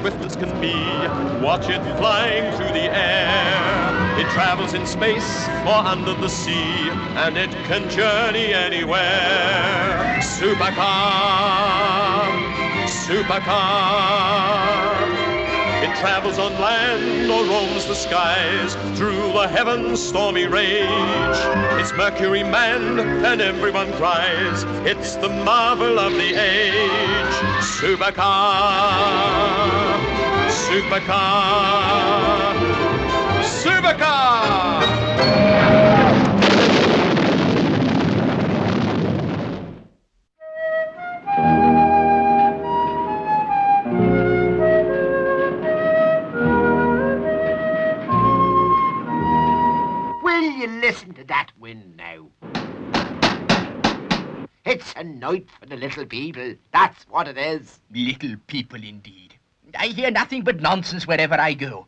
swift as can be. Watch it flying through the air. It travels in space or under the sea, and it can journey anywhere. Supercar, supercar. It travels on land or roams the skies, through the heavens' stormy rage. It's Mercury manned and everyone cries, it's the marvel of the age. Supercar, supercar, supercar! Listen to that wind now. It's a night for the little people, that's what it is. Little people indeed. I hear nothing but nonsense wherever I go.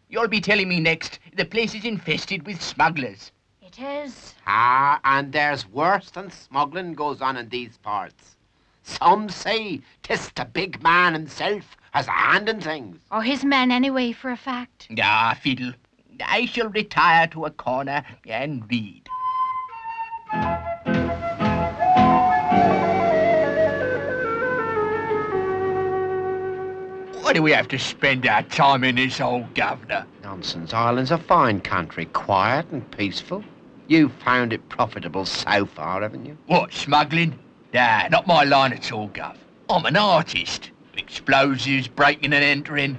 You'll be telling me next the place is infested with smugglers. It is. Ah, and there's worse than smuggling goes on in these parts. Some say 'tis the big man himself has a hand in things. Or his men anyway, for a fact. Ah, fiddle. I shall retire to a corner and read. Why do we have to spend our time in this old governor? Nonsense. Ireland's a fine country, quiet and peaceful. You've found it profitable so far, haven't you? What, smuggling? Nah, not my line at all, Gov. I'm an artist. Explosives, breaking and entering.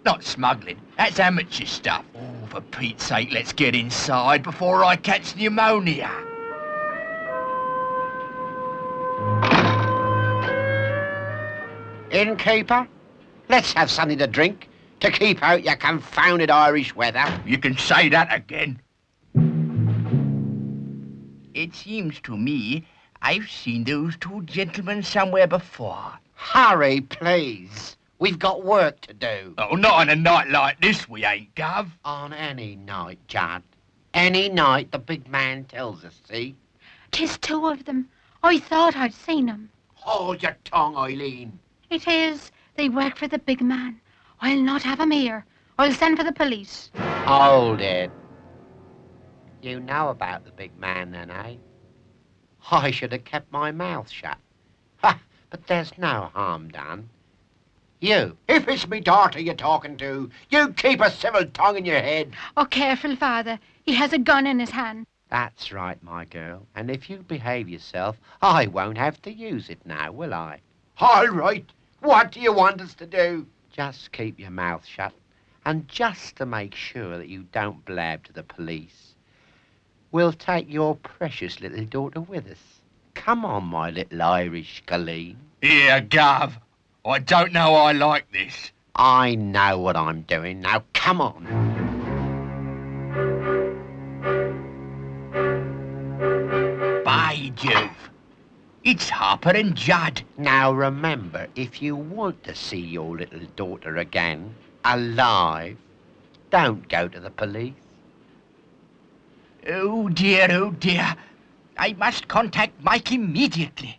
Not smuggling. That's amateur stuff. Oh, for Pete's sake, let's get inside before I catch pneumonia. Innkeeper, let's have something to drink to keep out your confounded Irish weather. You can say that again. It seems to me I've seen those two gentlemen somewhere before. Hurry, please. We've got work to do. Oh, not on a night like this, we ain't, Gov. On any night, Judd. Any night the big man tells us, see? 'Tis two of them. I thought I'd seen them. Hold your tongue, Eileen. It is. They work for the big man. I'll not have 'em here. I'll send for the police. Hold it. You know about the big man then, eh? I should have kept my mouth shut. Ha! But there's no harm done. You, if it's me daughter you're talking to, you keep a civil tongue in your head. Oh, careful, father. He has a gun in his hand. That's right, my girl. And if you behave yourself, I won't have to use it now, will I? All right. What do you want us to do? Just keep your mouth shut. And just to make sure that you don't blab to the police, we'll take your precious little daughter with us. Come on, my little Irish Colleen. Here, Gov. I don't know I like this. I know what I'm doing. Now, come on. By Jove. It's Harper and Judd. Now, remember, if you want to see your little daughter again, alive, don't go to the police. Oh, dear, oh, dear. I must contact Mike immediately.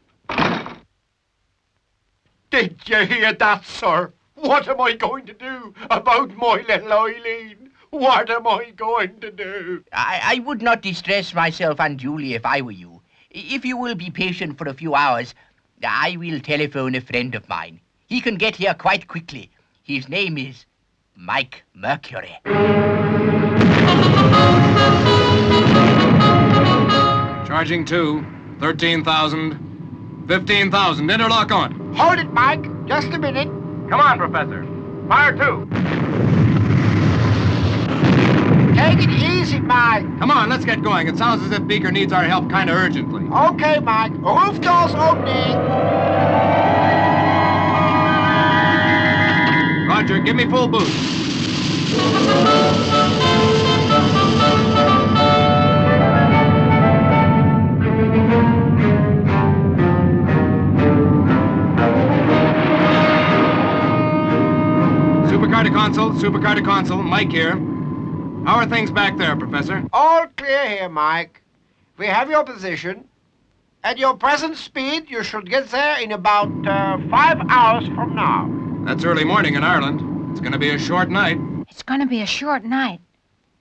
Did you hear that, sir? What am I going to do about my little Eileen? What am I going to do? I would not distress myself unduly if I were you. If you will be patient for a few hours, I will telephone a friend of mine. He can get here quite quickly. His name is Mike Mercury. Charging 2, 13,000, 15,000. Interlock on. Hold it, Mike. Just a minute. Come on, Professor. Fire 2. Take it easy, Mike. Come on, let's get going. It sounds as if Beaker needs our help kind of urgently. Okay, Mike. Roof doors opening. Roger, give me full boost. Supercar to console. Mike here. How are things back there, Professor? All clear here, Mike. We have your position. At your present speed, you should get there in about 5 hours from now. That's early morning in Ireland. It's gonna be a short night. It's going to be a short night.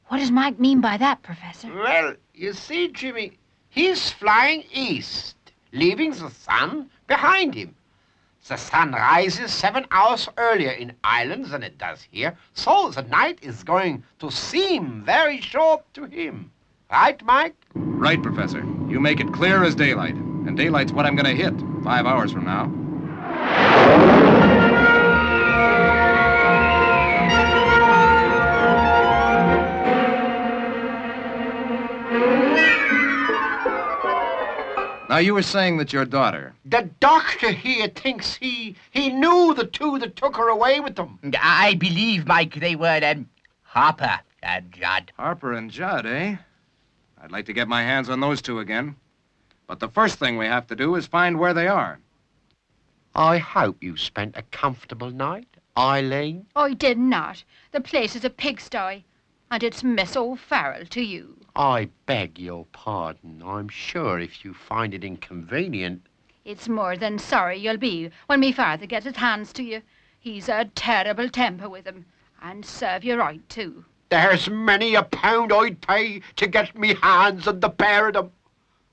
What does Mike mean by that, Professor? Well, you see, Jimmy, he's flying east, leaving the sun behind him. The sun rises 7 hours earlier in Ireland than it does here, so the night is going to seem very short to him. Right, Mike? Right, Professor. You make it clear as daylight. And daylight's what I'm gonna hit 5 hours from now. Now, you were saying that your daughter... The doctor here thinks he knew the two that took her away with them. I believe, Mike, they were, Harper and Judd. Harper and Judd, eh? I'd like to get my hands on those two again. But the first thing we have to do is find where they are. I hope you spent a comfortable night, Eileen. I did not. The place is a pigsty. And it's Miss O'Farrell to you. I beg your pardon. I'm sure if you find it inconvenient... It's more than sorry you'll be when me father gets his hands to you. He's a terrible temper with him. And serve you right, too. There's many a pound I'd pay to get me hands on the pair of them.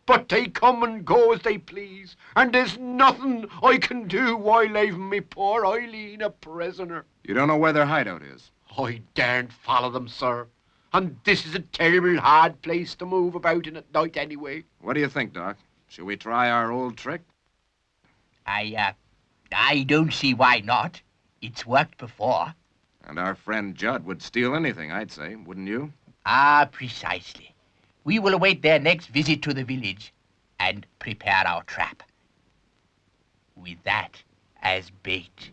But they come and go as they please, and there's nothing I can do while leaving me poor Eileen a prisoner. You don't know where their hideout is? I daren't follow them, sir. And this is a terrible hard place to move about in at night anyway. What do you think, Doc? Shall we try our old trick? I don't see why not. It's worked before. And our friend Judd would steal anything, I'd say, wouldn't you? Ah, precisely. We will await their next visit to the village and prepare our trap. With that as bait.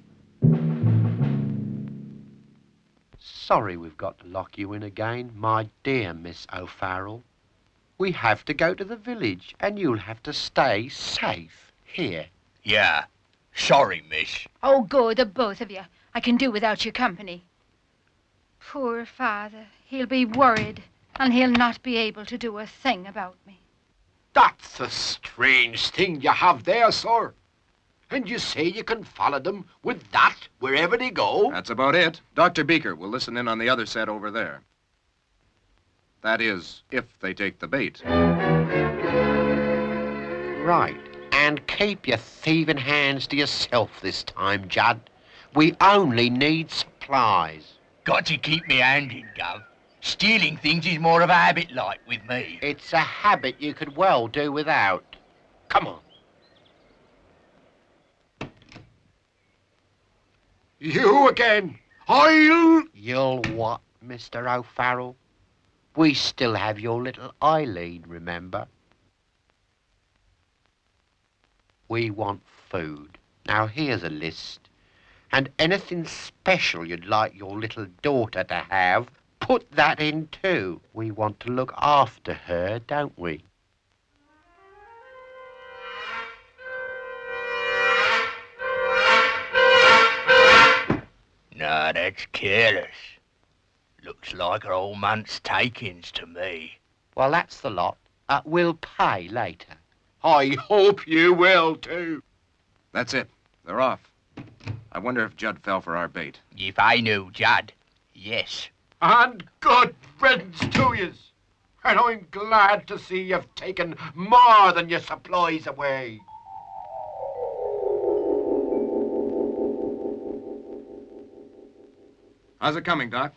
Sorry we've got to lock you in again, my dear Miss O'Farrell. We have to go to the village, and you'll have to stay safe here. Yeah, sorry, miss. Oh, good, the both of you. I can do without your company. Poor father. He'll be worried, and he'll not be able to do a thing about me. That's a strange thing you have there, sir. And you say you can follow them with that wherever they go? That's about it. Dr. Beaker will listen in on the other set over there. That is, if they take the bait. Right. And keep your thieving hands to yourself this time, Judd. We only need supplies. Got to keep me hand in, Gov. Stealing things is more of a habit like with me. It's a habit you could well do without. Come on. You again. You'll what, Mr. O'Farrell? We still have your little Eileen, remember? We want food. Now here's a list. And anything special you'd like your little daughter to have, put that in too. We want to look after her, don't we? No, that's careless. Looks like her old month's takings to me. Well, that's the lot. We'll pay later. I hope you will too. That's it. They're off. I wonder if Judd fell for our bait. If I knew Judd, yes. And good riddance to yous. And I'm glad to see you've taken more than your supplies away. How's it coming, Doc?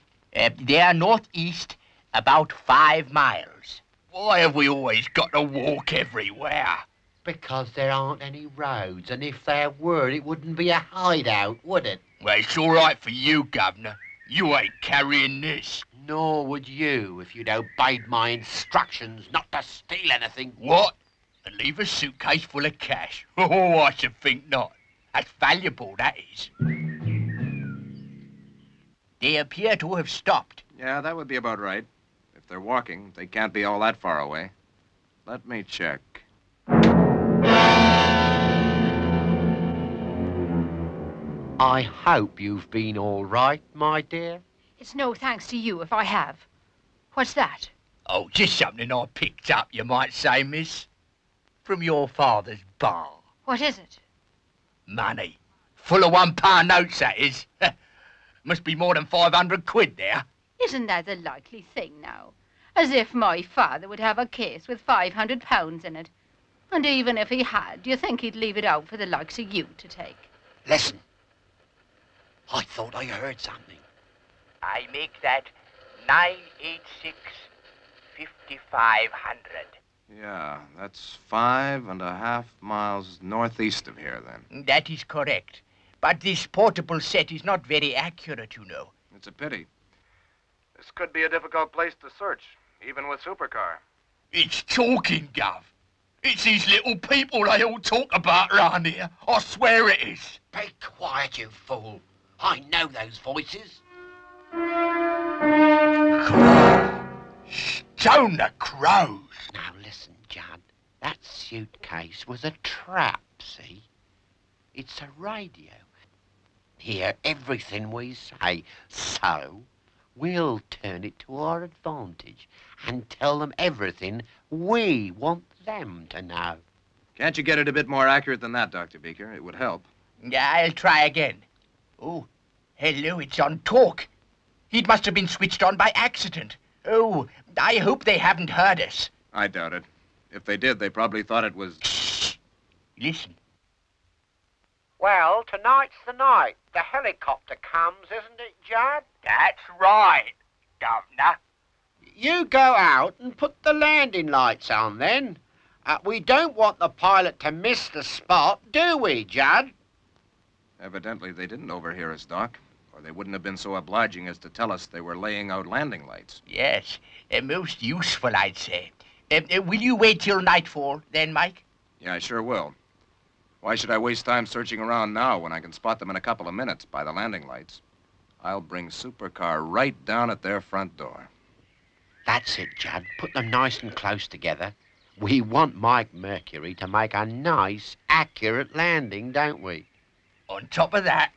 They're northeast, about 5 miles. Why have we always got to walk everywhere? Because there aren't any roads, and if there were, it wouldn't be a hideout, would it? Well, it's all right for you, Governor. You ain't carrying this. Nor would you if you'd obeyed my instructions not to steal anything. What? And leave a suitcase full of cash? Oh, I should think not. That's valuable, that is. They appear to have stopped. Yeah, that would be about right. If they're walking, they can't be all that far away. Let me check. I hope you've been all right, my dear. It's no thanks to you if I have. What's that? Oh, just something I picked up, you might say, miss. From your father's bar. What is it? Money. Full of £1 notes, that is. Must be more than 500 quid there. Isn't that the likely thing now? As if my father would have a case with £500 in it. And even if he had, do you think he'd leave it out for the likes of you to take? Listen. I thought I heard something. I make that 986 5500. Yeah, that's 5.5 miles northeast of here, then. That is correct. But this portable set is not very accurate, you know. It's a pity. This could be a difficult place to search, even with Supercar. It's talking, Gov. It's these little people they all talk about round here. I swear it is. Be quiet, you fool. I know those voices. Stone the crows. Now listen, Judd. That suitcase was a trap, see? It's a radio. Hear everything we say. So, we'll turn it to our advantage and tell them everything we want them to know. Can't you get it a bit more accurate than that, Dr. Beaker? It would help. Yeah, I'll try again. Oh, hello, it's on talk. It must have been switched on by accident. Oh, I hope they haven't heard us. I doubt it. If they did, they probably thought it was... Shh. Listen. Well, tonight's the night. The helicopter comes, isn't it, Judd? That's right, Governor. You go out and put the landing lights on, then. We don't want the pilot to miss the spot, do we, Judd? Evidently, they didn't overhear us, Doc. Or they wouldn't have been so obliging as to tell us they were laying out landing lights. Yes, most useful, I'd say. Will you wait till nightfall, then, Mike? Yeah, I sure will. Why should I waste time searching around now when I can spot them in a couple of minutes by the landing lights? I'll bring Supercar right down at their front door. That's it, Judd. Put them nice and close together. We want Mike Mercury to make a nice, accurate landing, don't we? On top of that...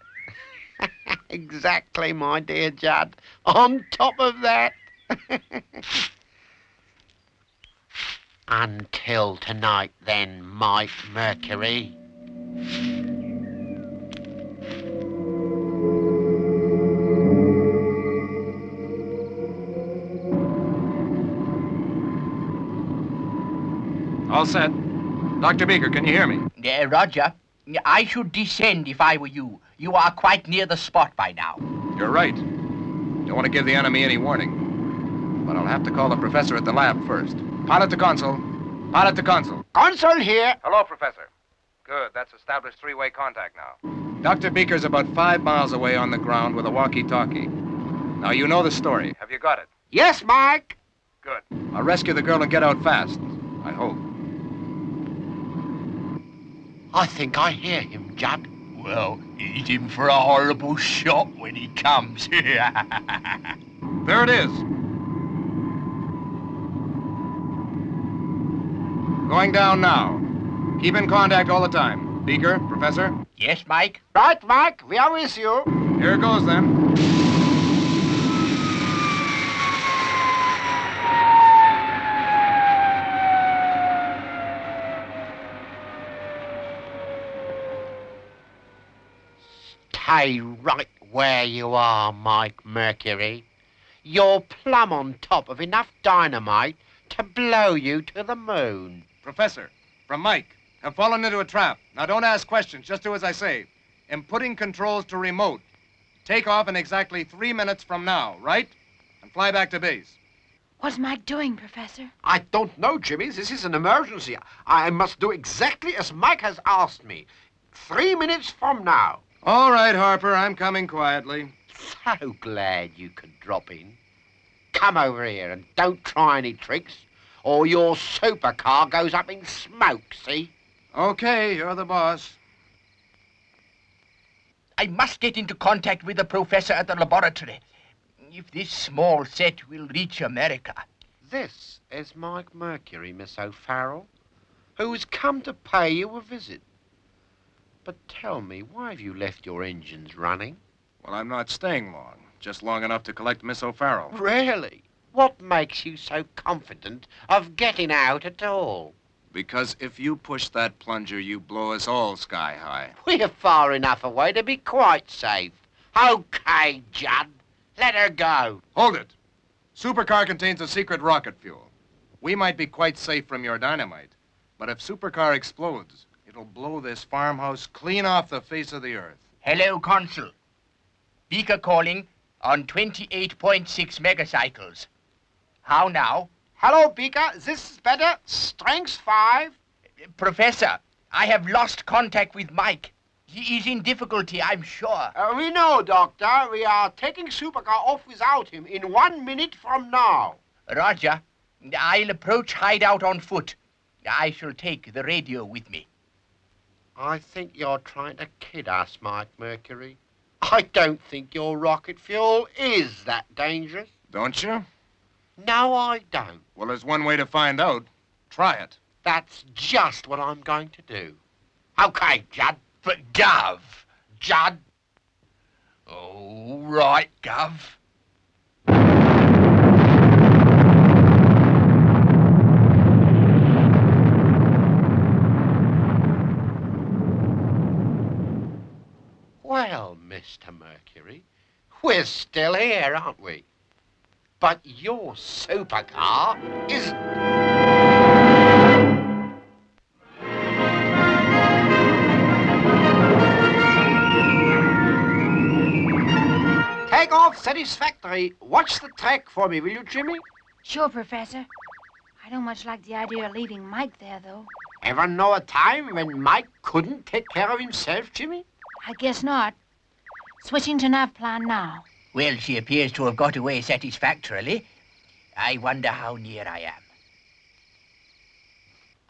Exactly, my dear Judd. On top of that... Until tonight, then, Mike Mercury. All set. Dr. Beaker, can you hear me? Roger. I should descend if I were you. You are quite near the spot by now. You're right. Don't want to give the enemy any warning. But I'll have to call the professor at the lab first. Pilot to console. Pilot to console. Console here. Hello, Professor. Good. That's established three-way contact now. Dr. Beaker's about 5 miles away on the ground with a walkie-talkie. Now, you know the story. Have you got it? Yes, Mike. Good. I'll rescue the girl and get out fast. I hope. I think I hear him, Judd. Well, he's in for a horrible shock when he comes. There it is. Going down now. Keep in contact all the time. Beaker, Professor? Yes, Mike? Right, Mike. We are with you. Here goes, then. Stay right where you are, Mike Mercury. You're plumb on top of enough dynamite to blow you to the moon. Professor, from Mike. Have fallen into a trap. Now, don't ask questions. Just do as I say. Inputting controls to remote. Take off in exactly 3 minutes from now, right? And fly back to base. What's Mike doing, Professor? I don't know, Jimmy. This is an emergency. I must do exactly as Mike has asked me. 3 minutes from now. All right, Harper. I'm coming quietly. So glad you could drop in. Come over here and don't try any tricks, or your supercar goes up in smoke, see? Okay, you're the boss. I must get into contact with the professor at the laboratory. If this small set will reach America. This is Mike Mercury, Miss O'Farrell, who's come to pay you a visit. But tell me, why have you left your engines running? Well, I'm not staying long. Just long enough to collect Miss O'Farrell. Really? What makes you so confident of getting out at all? Because if you push that plunger, you blow us all sky high. We're far enough away to be quite safe. Okay, Judd. Let her go. Hold it. Supercar contains a secret rocket fuel. We might be quite safe from your dynamite, but if Supercar explodes, it'll blow this farmhouse clean off the face of the earth. Hello, Consul. Beaker calling on 28.6 megacycles. How now? Hello, Beaker. This is better. Strength 5. Professor, I have lost contact with Mike. He is in difficulty, I'm sure. We know, Doctor. We are taking Supercar off without him in 1 minute from now. Roger. I'll approach hideout on foot. I shall take the radio with me. I think you're trying to kid us, Mike Mercury. I don't think your rocket fuel is that dangerous. Don't you? No, I don't. Well, there's one way to find out. Try it. That's just what I'm going to do. Okay, Judd. But, Gov. Judd. Oh, right, Gov. Well, Mr. Mercury, we're still here, aren't we? But your supercar is... Take off satisfactory. Watch the track for me, will you, Jimmy? Sure, Professor. I don't much like the idea of leaving Mike there, though. Ever know a time when Mike couldn't take care of himself, Jimmy? I guess not. Switching to nav plan now. Well, she appears to have got away satisfactorily. I wonder how near I am.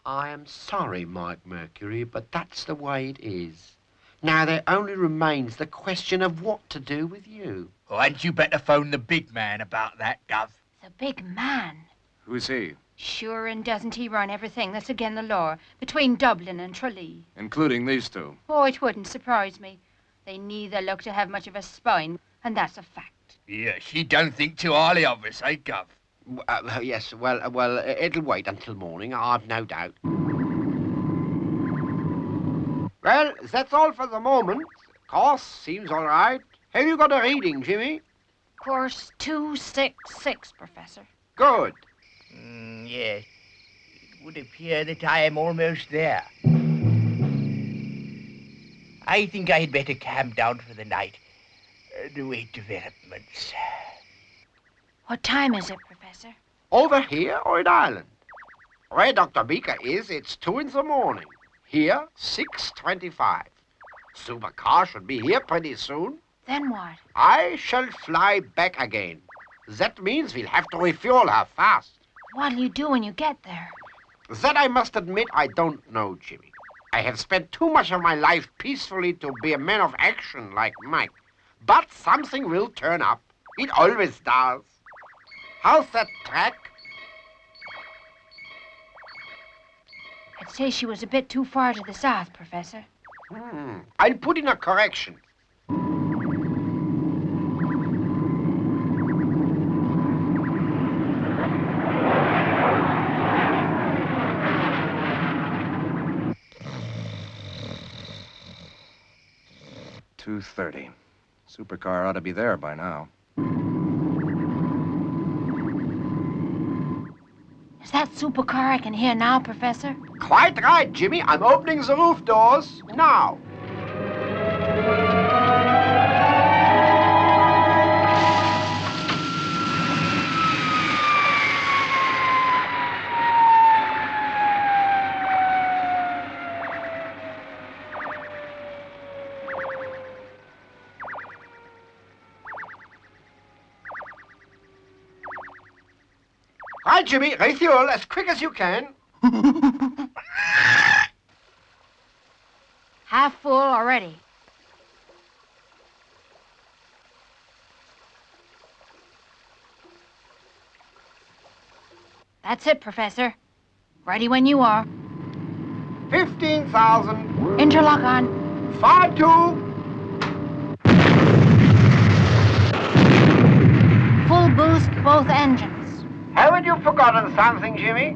I am sorry, Mike Mercury, but that's the way it is. Now there only remains the question of what to do with you. Oh, hadn't you better phone the big man about that, Gov? The big man. Who's he? Sure, and doesn't he run everything that's again the law between Dublin and Tralee? Including these two. Oh, it wouldn't surprise me. They neither look to have much of a spine, and that's a fact. Yeah, she don't think too highly of us, eh, Gov? Yes, well, it'll wait until morning, I've no doubt. Well, that's all for the moment. Course seems all right. Have you got a reading, Jimmy? Course 266, Professor. Good. Yes. It would appear that I am almost there. I think I'd better camp down for the night and await developments. What time is it, Professor? Over here or in Ireland? Where Dr. Beaker is, it's 2 in the morning. Here, 6:25. Supercar should be here pretty soon. Then what? I shall fly back again. That means we'll have to refuel her fast. What'll you do when you get there? That I must admit I don't know, Jimmy. I have spent too much of my life peacefully to be a man of action like Mike. But something will turn up. It always does. How's that track? I'd say she was a bit too far to the south, Professor. I'll put in a correction. $2:30. Supercar ought to be there by now. Is that supercar I can hear now, Professor? Quite right, Jimmy. I'm opening the roof doors now. Right, Jimmy, refuel as quick as you can. Half full already. That's it, Professor. Ready when you are. 15,000. Interlock on. 5-2. Full boost, both engines. Haven't you forgotten something, Jimmy?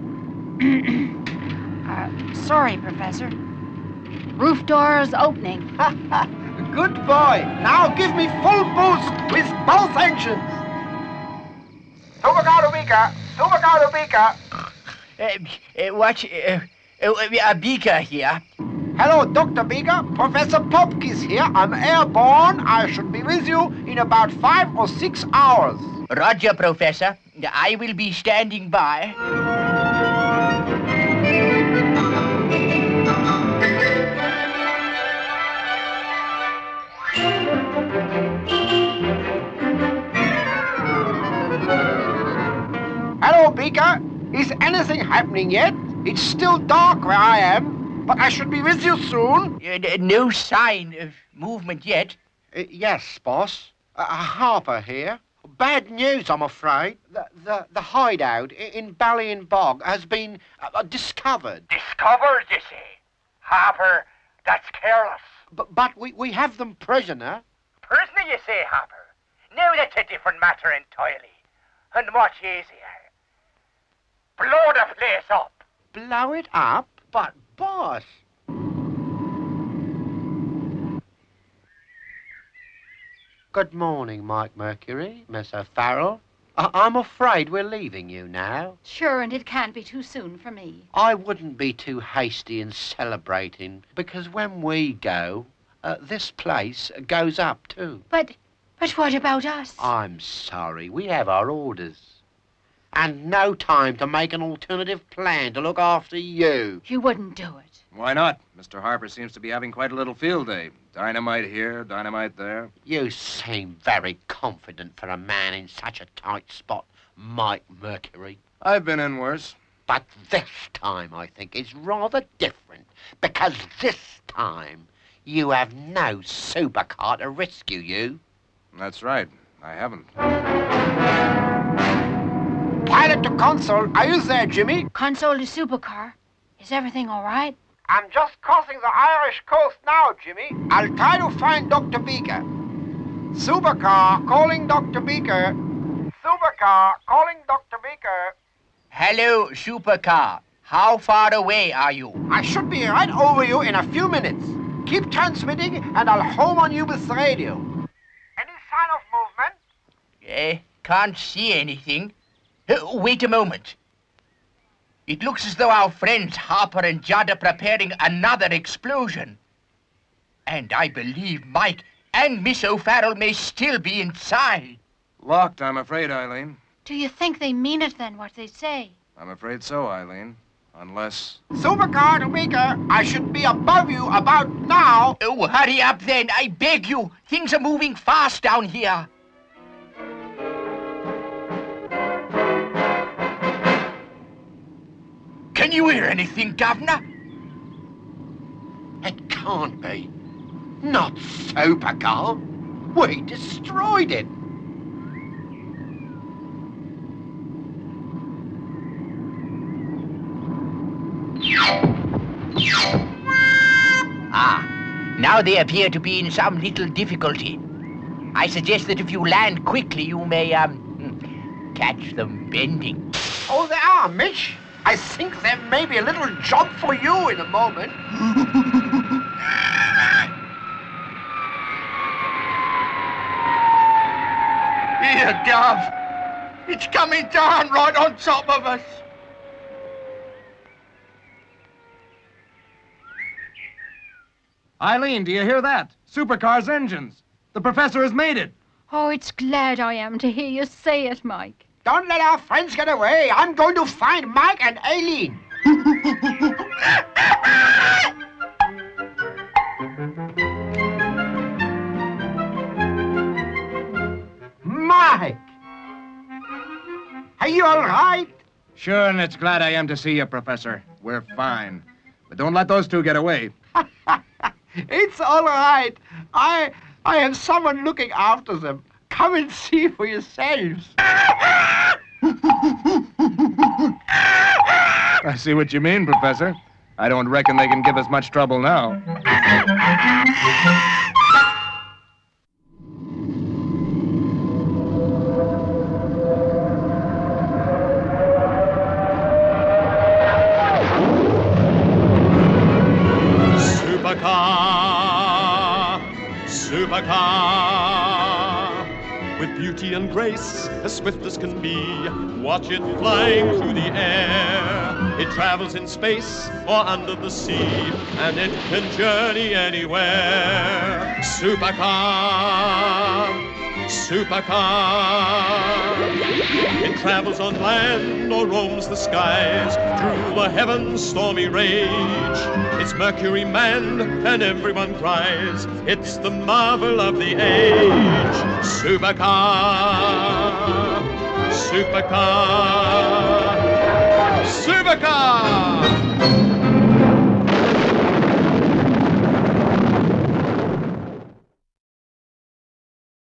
Sorry, Professor. Roof doors opening. Good boy. Now give me full boost with both engines. Supercar to Beaker. Supercar to Beaker. Beaker here. Hello, Dr. Beaker. Professor Popkis here. I'm airborne. I should be with you in about 5 or 6 hours. Roger, Professor. I will be standing by. Hello, Beaker. Is anything happening yet? It's still dark where I am, but I should be with you soon. No sign of movement yet. Yes, boss. Harper here. Bad news, I'm afraid. The hideout in Ballion Bog has been discovered. Discovered, you say? Harper, that's careless. But we have them prisoner. Prisoner, you say, Harper? Now that's a different matter entirely. And what is here? Blow the place up. Blow it up? But, boss... Good morning, Mike Mercury, Miss O'Farrell. I'm afraid we're leaving you now. Sure, and it can't be too soon for me. I wouldn't be too hasty in celebrating, because when we go, this place goes up too. But what about us? I'm sorry, we have our orders. And no time to make an alternative plan to look after you. You wouldn't do it. Why not? Mr. Harper seems to be having quite a little field day. Dynamite here, dynamite there. You seem very confident for a man in such a tight spot, Mike Mercury. I've been in worse. But this time, I think, is rather different, because this time you have no supercar to rescue you. That's right. I haven't. Pilot to console. Are you there, Jimmy? Console to Supercar. Is everything all right? I'm just crossing the Irish coast now, Jimmy. I'll try to find Dr. Beaker. Supercar, calling Dr. Beaker. Supercar, calling Dr. Beaker. Hello, Supercar. How far away are you? I should be right over you in a few minutes. Keep transmitting, and I'll home on you with the radio. Any sign of movement? Can't see anything. Wait a moment. It looks as though our friends Harper and Judd are preparing another explosion. And I believe Mike and Miss O'Farrell may still be inside. Locked, I'm afraid, Eileen. Do you think they mean it then, what they say? I'm afraid so, Eileen. Unless... Supercar to Beaker, I should be above you about now. Oh, hurry up then, I beg you. Things are moving fast down here. Can you hear anything, Governor? It can't be. Not Supercar. We destroyed it. Now they appear to be in some little difficulty. I suggest that if you land quickly, you may, catch them bending. Oh, they are, Mitch. I think there may be a little job for you in a moment. Here, Gov. It's coming down right on top of us. Eileen, do you hear that? Supercar's engines. The professor has made it. Oh, it's glad I am to hear you say it, Mike. Don't let our friends get away. I'm going to find Mike and Aileen. Mike! Are you all right? Sure, and it's glad I am to see you, Professor. We're fine. But don't let those two get away. It's all right. I have someone looking after them. Come and see for yourselves. I see what you mean, Professor. I don't reckon they can give us much trouble now. Supercar, grace, as swift as can be. Watch it flying through the air. It travels in space or under the sea, and it can journey anywhere. Supercar, supercar. It travels on land or roams the skies, through the heavens' stormy rage. It's Mercury manned and everyone cries, it's the marvel of the age. Supercar, supercar, supercar!